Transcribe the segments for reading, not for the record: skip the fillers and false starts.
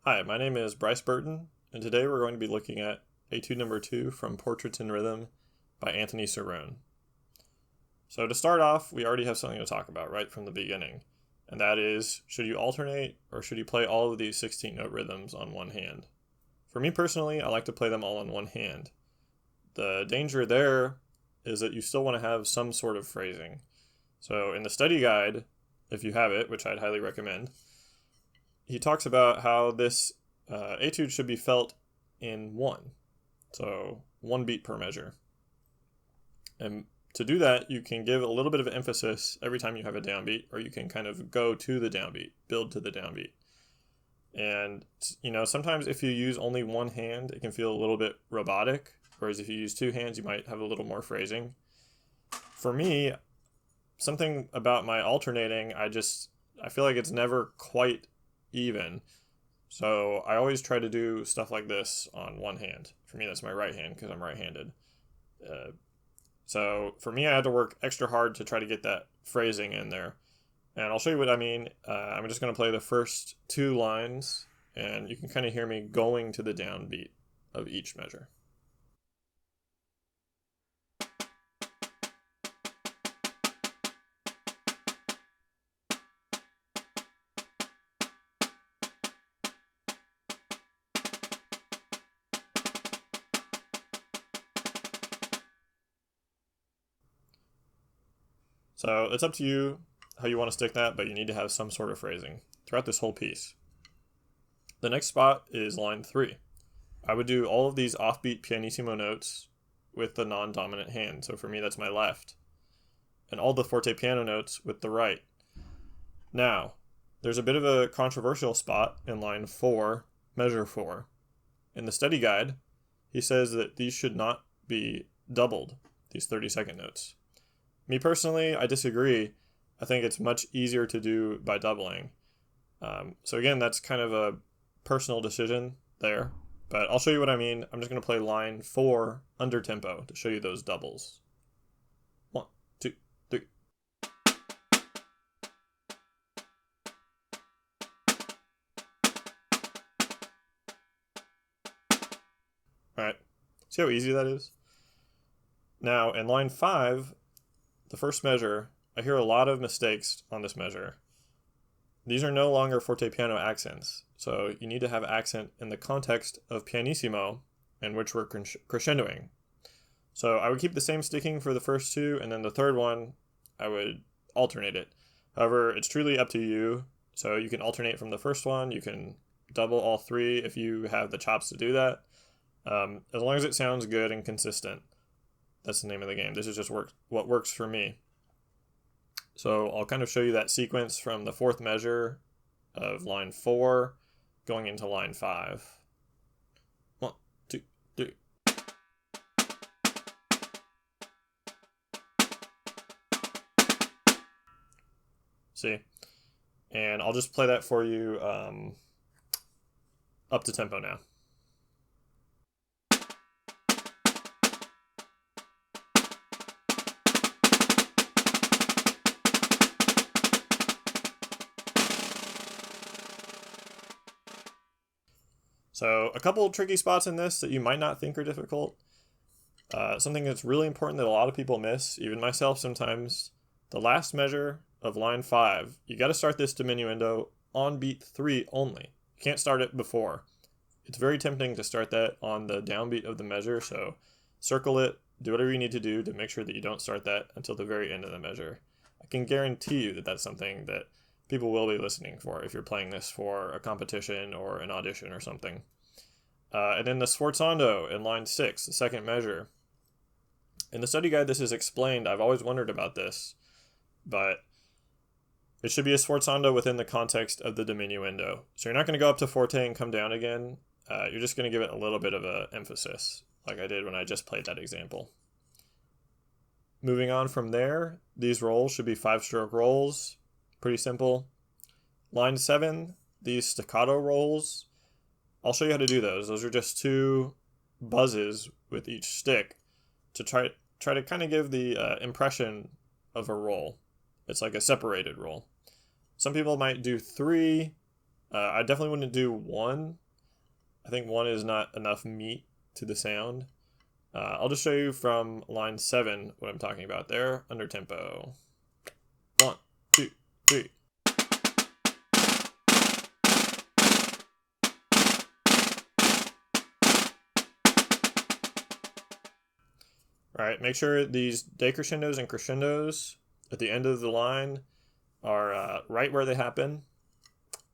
Hi, my name is Bryce Burton, and today we're going to be looking at Etude number 2 from Portraits in Rhythm by Anthony Cirone. So to start off, we already have something to talk about right from the beginning, and that is, should you alternate or should you play all of these 16-note rhythms on one hand? For me personally, I like to play them all on one hand. The danger there is that you still want to have some sort of phrasing. So in the study guide, if you have it, which I'd highly recommend, he talks about how this etude should be felt in one, so one beat per measure. And to do that, you can give a little bit of emphasis every time you have a downbeat, or you can kind of go to the downbeat, build to the downbeat. And, sometimes if you use only one hand, it can feel a little bit robotic, whereas if you use two hands, you might have a little more phrasing. For me, something about my alternating, I feel like it's never quite even. So I always try to do stuff like this on one hand. For me, that's my right hand because I'm right-handed. So for me, I had to work extra hard to try to get that phrasing in there. And I'll show you what I mean. I'm just going to play the first two lines, and you can kind of hear me going to the downbeat of each measure. So it's up to you how you want to stick that, but you need to have some sort of phrasing throughout this whole piece. The next spot is line 3. I would do all of these offbeat pianissimo notes with the non-dominant hand. So for me, that's my left. And all the forte piano notes with the right. Now, there's a bit of a controversial spot in line 4, measure 4. In the study guide, he says that these should not be doubled, these 30-second notes. Me personally, I disagree. I think it's much easier to do by doubling. So again, that's kind of a personal decision there, but I'll show you what I mean. I'm just going to play line 4 under tempo to show you those doubles. 1, 2, 3. All right, see how easy that is? Now in line 5, the first measure, I hear a lot of mistakes on this measure. These are no longer forte piano accents, so you need to have accent in the context of pianissimo, in which we're crescendoing. So I would keep the same sticking for the first two, and then the third one, I would alternate it. However, it's truly up to you, so you can alternate from the first one, you can double all three if you have the chops to do that, as long as it sounds good and consistent. That's the name of the game. This is just what works for me. So I'll kind of show you that sequence from the fourth measure of line 4 going into line 5. 1, 2, 3. See? And I'll just play that for you up to tempo now. So a couple tricky spots in this that you might not think are difficult. Something that's really important that a lot of people miss, even myself sometimes, the last measure of line 5, you got to start this diminuendo on beat 3 only. You can't start it before. It's very tempting to start that on the downbeat of the measure, so circle it, do whatever you need to do to make sure that you don't start that until the very end of the measure. I can guarantee you that that's something that people will be listening for if you're playing this for a competition or an audition or something. And then the sforzando in line 6, the second measure. In the study guide, this is explained. I've always wondered about this, but it should be a sforzando within the context of the diminuendo. So you're not going to go up to forte and come down again. You're just going to give it a little bit of an emphasis, like I did when I just played that example. Moving on from there, these rolls should be 5-stroke rolls. Pretty simple. Line 7, these staccato rolls, I'll show you how to do those. Those are just 2 buzzes with each stick to try to kind of give the impression of a roll. It's like a separated roll. Some people might do 3 I definitely wouldn't do 1. I think 1 is not enough meat to the sound. I'll just show you from line 7 what I'm talking about there, under tempo. 1, 2, 3. All right, make sure these decrescendos and crescendos at the end of the line are right where they happen.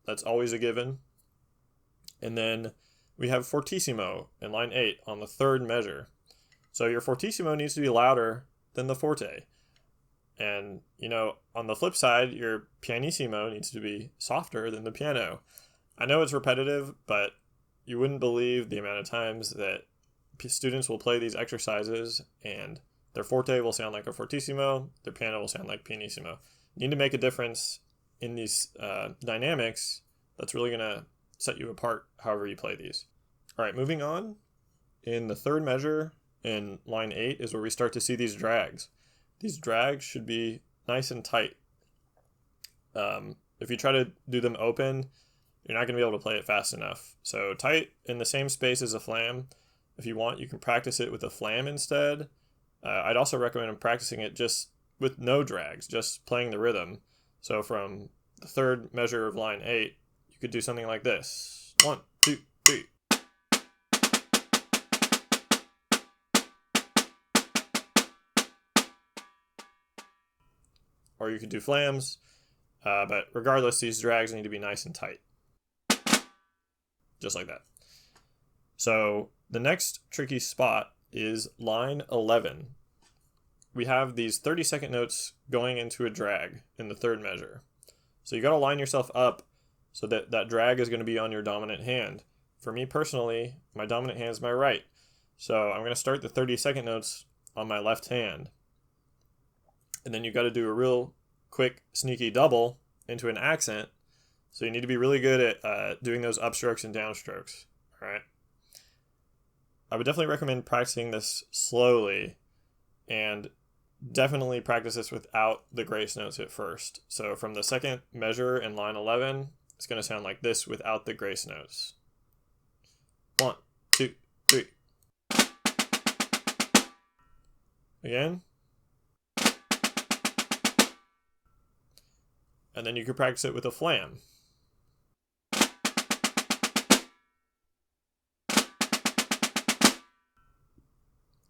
That's always a given. And then we have fortissimo in line 8 on the 3rd measure. So your fortissimo needs to be louder than the forte. And, on the flip side, your pianissimo needs to be softer than the piano. I know it's repetitive, but you wouldn't believe the amount of times that students will play these exercises and their forte will sound like a fortissimo, their piano will sound like pianissimo. You need to make a difference in these dynamics that's really going to set you apart however you play these. All right, moving on. In the 3rd measure in line 8 is where we start to see these drags. These drags should be nice and tight. If you try to do them open, you're not going to be able to play it fast enough. So tight in the same space as a flam. If you want, you can practice it with a flam instead. I'd also recommend practicing it just with no drags, just playing the rhythm. So from the 3rd measure of line 8, you could do something like this. 1, 2, 3. Or you could do flams, but regardless, these drags need to be nice and tight. Just like that. So the next tricky spot is line 11. We have these 30-second notes going into a drag in the 3rd measure. So you got to line yourself up so that that drag is going to be on your dominant hand. For me personally, my dominant hand is my right. So I'm going to start the 30-second notes on my left hand. And then you got to do a real quick, sneaky double into an accent. So you need to be really good at doing those upstrokes and downstrokes. All right. I would definitely recommend practicing this slowly, and definitely practice this without the grace notes at first. So from the 2nd measure in line 11, it's going to sound like this without the grace notes. 1, 2, 3. Again. And then you could practice it with a flam.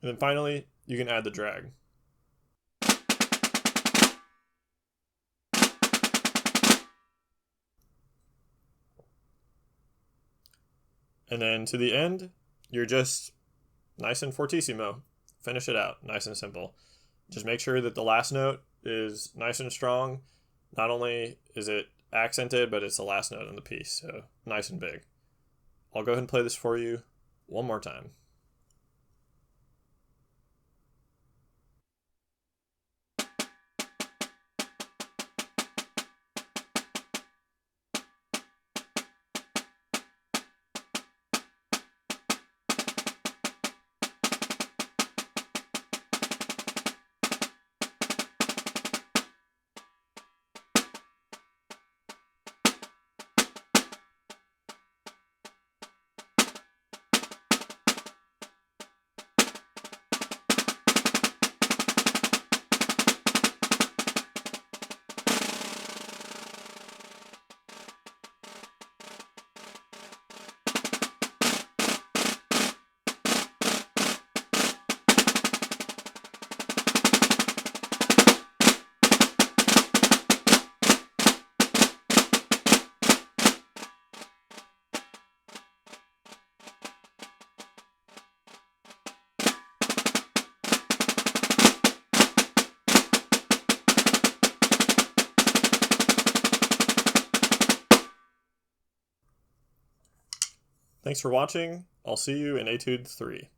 And then finally, you can add the drag. And then to the end, you're just nice and fortissimo. Finish it out, nice and simple. Just make sure that the last note is nice and strong. Not only is it accented, but it's the last note in the piece, so nice and big. I'll go ahead and play this for you one more time. Thanks for watching. I'll see you in Etude 3.